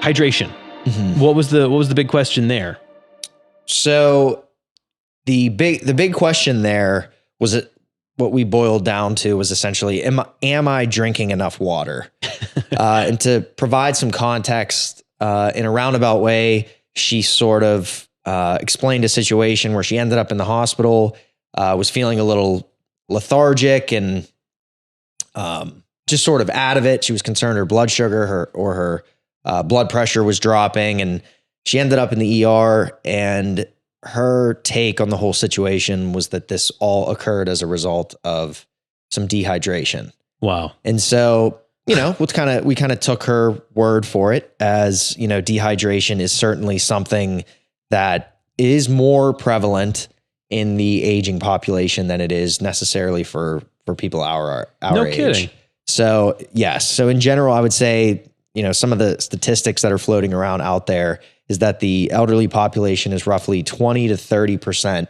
Hydration. What was the big question there? So the big question there was what we boiled down to was essentially, am I drinking enough water? And to provide some context, in a roundabout way, she sort of explained a situation where she ended up in the hospital, was feeling a little lethargic and just sort of out of it. She was concerned her blood sugar or her blood pressure was dropping, and she ended up in the ER. And her take on the whole situation was that this all occurred as a result of some dehydration. Wow. And so, we kind of took her word for it as, dehydration is certainly something that is more prevalent in the aging population than it is necessarily for people our No age. kidding. So yes. So in general, I would say, some of the statistics that are floating around out there is that the elderly population is roughly 20 to 30%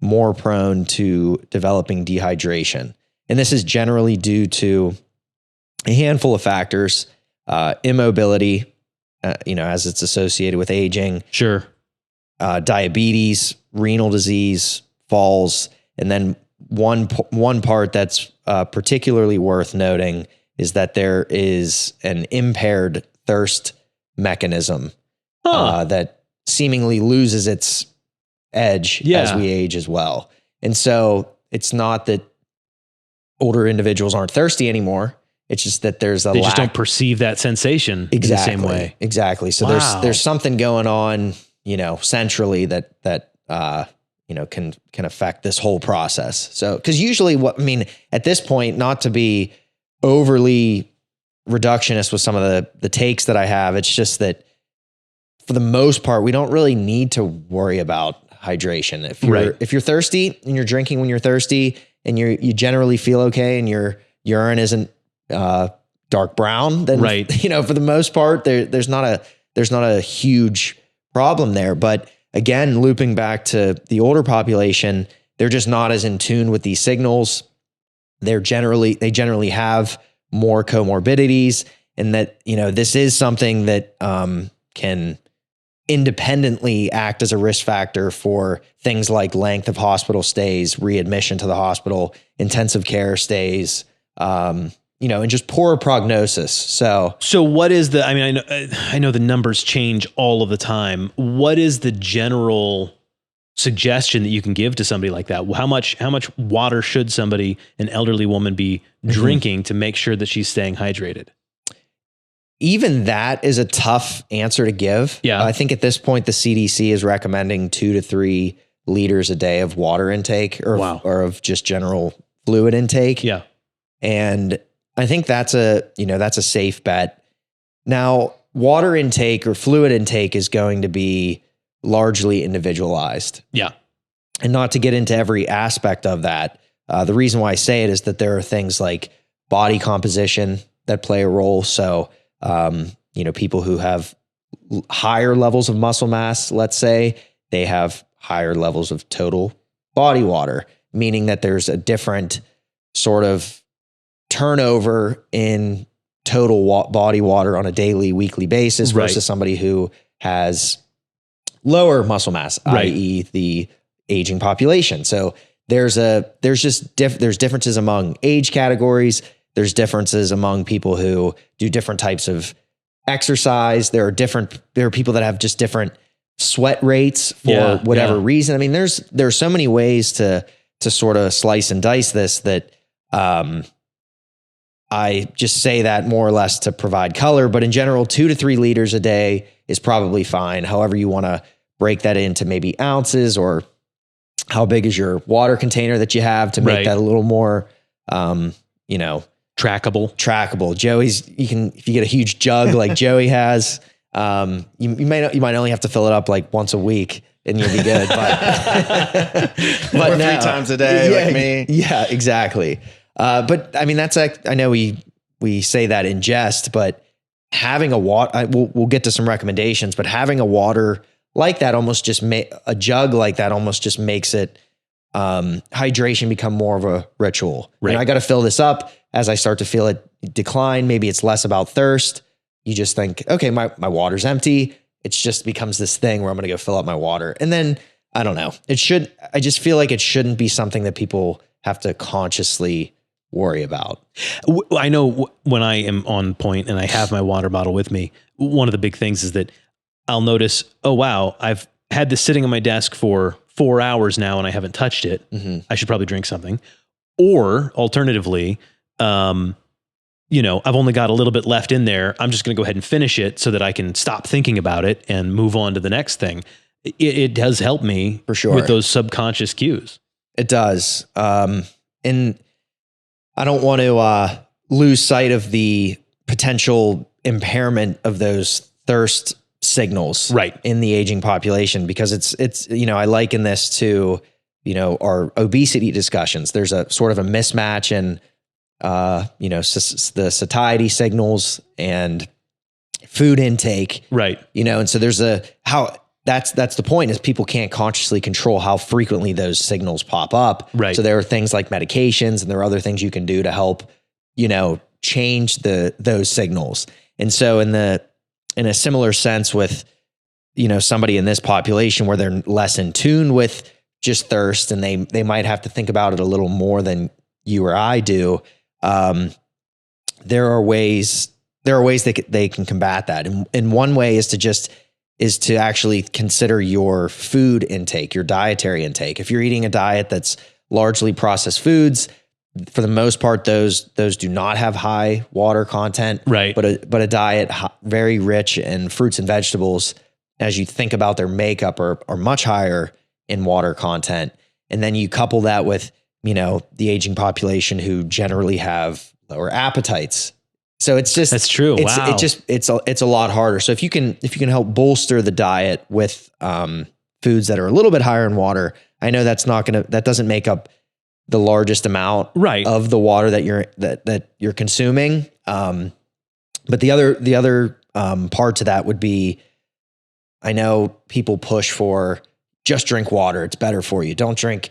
more prone to developing dehydration. And this is generally due to a handful of factors, immobility, as it's associated with aging. Sure. Diabetes, renal disease, falls. And then one part that's particularly worth noting is that there is an impaired thirst mechanism that seemingly loses its edge as we age as well. And so it's not that older individuals aren't thirsty anymore. It's just that they just don't perceive that sensation in the same way. Exactly. So there's something going on, centrally that can affect this whole process. So, cause usually at this point, not to be overly reductionist with some of the takes that I have, it's just that for the most part, we don't really need to worry about hydration. If you're thirsty and you're drinking when you're thirsty and you generally feel okay and your urine isn't dark brown, then for the most part, there's not a huge problem there. But again, looping back to the older population, they're just not as in tune with these signals. They generally have more comorbidities, and that this is something that can independently act as a risk factor for things like length of hospital stays, readmission to the hospital, intensive care stays, and just poor prognosis. So what is I know the numbers change all of the time. What is the general suggestion that you can give to somebody like that? How much water should an elderly woman be drinking to make sure that she's staying hydrated? Even that is a tough answer to give. Yeah. I think at this point, the CDC is recommending 2 to 3 liters a day of water intake or of just general fluid intake. Yeah. And I think that's a safe bet. Now, water intake or fluid intake is going to be largely individualized. Yeah. And not to get into every aspect of that. The reason why I say it is that there are things like body composition that play a role. So, people who have higher levels of muscle mass, let's say, they have higher levels of total body water, meaning that there's a different sort of turnover in total body water on a daily, weekly basis versus somebody who has lower muscle mass, i.e. the aging population. So there's differences among age categories. There's differences among people who do different types of exercise. There are people that have just different sweat rates for whatever reason. I mean, there's so many ways to sort of slice and dice this that, I just say that more or less to provide color, but in general, 2 to 3 liters a day is probably fine. However you want to break that into maybe ounces, or how big is your water container that you have to make that a little more, trackable. Joey's, if you get a huge jug like Joey has, you might only have to fill it up like once a week and you'll be good. But or 3 times a day, like me. Yeah, exactly. But I mean, I know we say that in jest, but having a water, we'll get to some recommendations, but having a water like that almost just a jug like that almost just makes it, hydration become more of a ritual. Right. And I got to fill this up as I start to feel it decline. Maybe it's less about thirst. you just think, okay, my water's empty. It just becomes this thing where I'm going to go fill up my water. And then I don't know, I just feel like it shouldn't be something that people have to consciously worry about. I know when I am on point and I have my water bottle with me, one of the big things is that I'll notice, oh, wow, I've had this sitting on my desk for 4 hours now and I haven't touched it. Mm-hmm. I should probably drink something. Or alternatively, I've only got a little bit left in there. I'm just going to go ahead and finish it so that I can stop thinking about it and move on to the next thing. It does help me for sure with those subconscious cues. It does. And I don't want to lose sight of the potential impairment of those thirst signals right. in the aging population, because it's, I liken this to, our obesity discussions. There's a sort of a mismatch in, the satiety signals and food intake. Right. And so there's that's the point, is people can't consciously control how frequently those signals pop up. Right. So there are things like medications, and there are other things you can do to help, change those signals. And so in a similar sense with, somebody in this population where they're less in tune with just thirst, and they might have to think about it a little more than you or I do. There are ways they can combat that. And one way is to actually consider your food intake, your dietary intake. If you're eating a diet that's largely processed foods, for the most part, those do not have high water content. Right. But a diet very rich in fruits and vegetables, as you think about their makeup, are much higher in water content. And then you couple that with, the aging population who generally have lower appetites. So it's just, that's true. Wow. It's a lot harder. So if you can help bolster the diet with foods that are a little bit higher in water, I know that doesn't make up the largest amount right. of the water that you're consuming. But the other part to that would be, I know people push for just drink water. It's better for you. Don't drink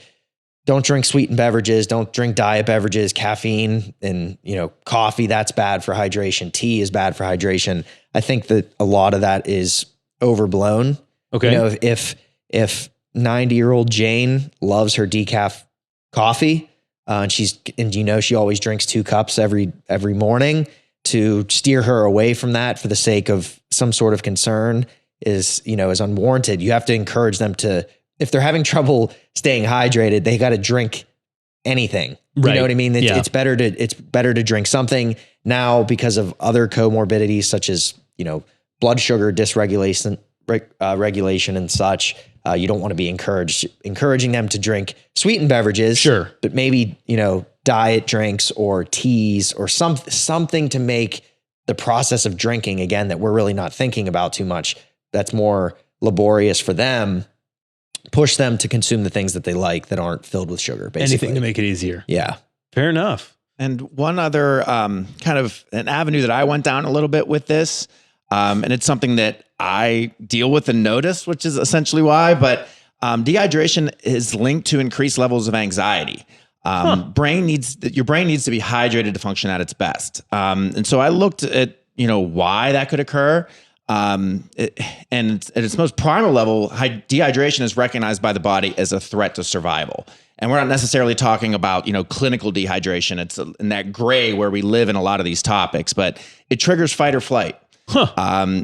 sweetened beverages. Don't drink diet beverages, caffeine and, coffee. That's bad for hydration. Tea is bad for hydration. I think that a lot of that is overblown. Okay. If 90-year-old Jane loves her decaf coffee, and she always drinks 2 cups every morning, to steer her away from that for the sake of some sort of concern is unwarranted. You have to encourage them to, if they're having trouble staying hydrated, they got to drink anything. Right. You know what I mean? It's better to drink something now, because of other comorbidities such as, blood sugar dysregulation, regulation and such. You don't want to be encouraging them to drink sweetened beverages. Sure. But maybe, diet drinks or teas or something to make the process of drinking, again, that we're really not thinking about too much, that's more laborious for them, push them to consume the things that they like that aren't filled with sugar, basically. Anything to make it easier. Yeah. Fair enough. And one other kind of an avenue that I went down a little bit with this, and it's something that I deal with and notice, which is essentially why, but dehydration is linked to increased levels of anxiety. Your brain needs to be hydrated to function at its best. And so I looked at, why that could occur. And at its most primal level, dehydration is recognized by the body as a threat to survival. And we're not necessarily talking about, clinical dehydration. It's in that gray where we live in a lot of these topics, but it triggers fight or flight.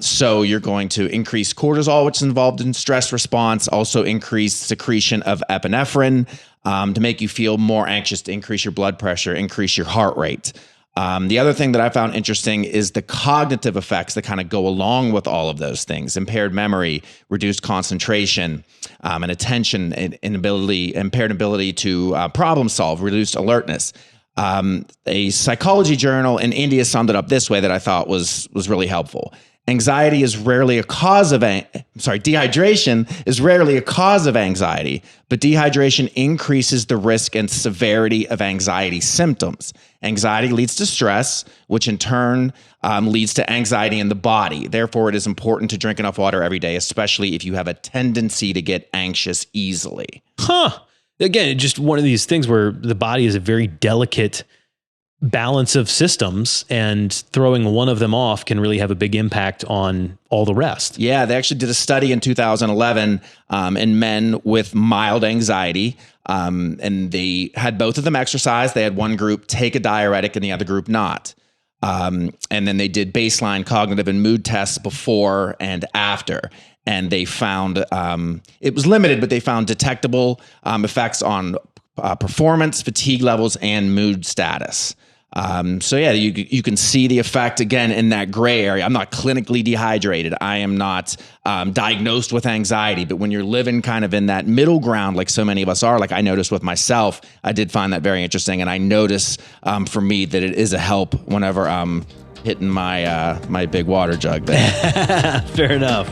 So you're going to increase cortisol, which is involved in stress response, also increase secretion of epinephrine, to make you feel more anxious, to increase your blood pressure, increase your heart rate. The other thing that I found interesting is the cognitive effects that kind of go along with all of those things: impaired memory, reduced concentration, and attention, and impaired ability to problem solve, reduced alertness. A psychology journal in India summed it up this way that I thought was really helpful. Dehydration is rarely a cause of anxiety, but dehydration increases the risk and severity of anxiety symptoms. Anxiety leads to stress, which in turn leads to anxiety in the body. Therefore, it is important to drink enough water every day, especially if you have a tendency to get anxious easily. Again, just one of these things where the body is a very delicate balance of systems, and throwing one of them off can really have a big impact on all the rest. Yeah, they actually did a study in 2011 in men with mild anxiety, and they had both of them exercise. They had one group take a diuretic and the other group not. And then they did baseline cognitive and mood tests before and after. And they found, it was limited, but they found detectable effects on performance, fatigue levels, and mood status. So yeah, you can see the effect again in that gray area. I'm not clinically dehydrated. I am not diagnosed with anxiety, but when you're living kind of in that middle ground, like so many of us are, like I noticed with myself, I did find that very interesting. And I notice for me that it is a help whenever I'm hitting my big water jug there. Fair enough.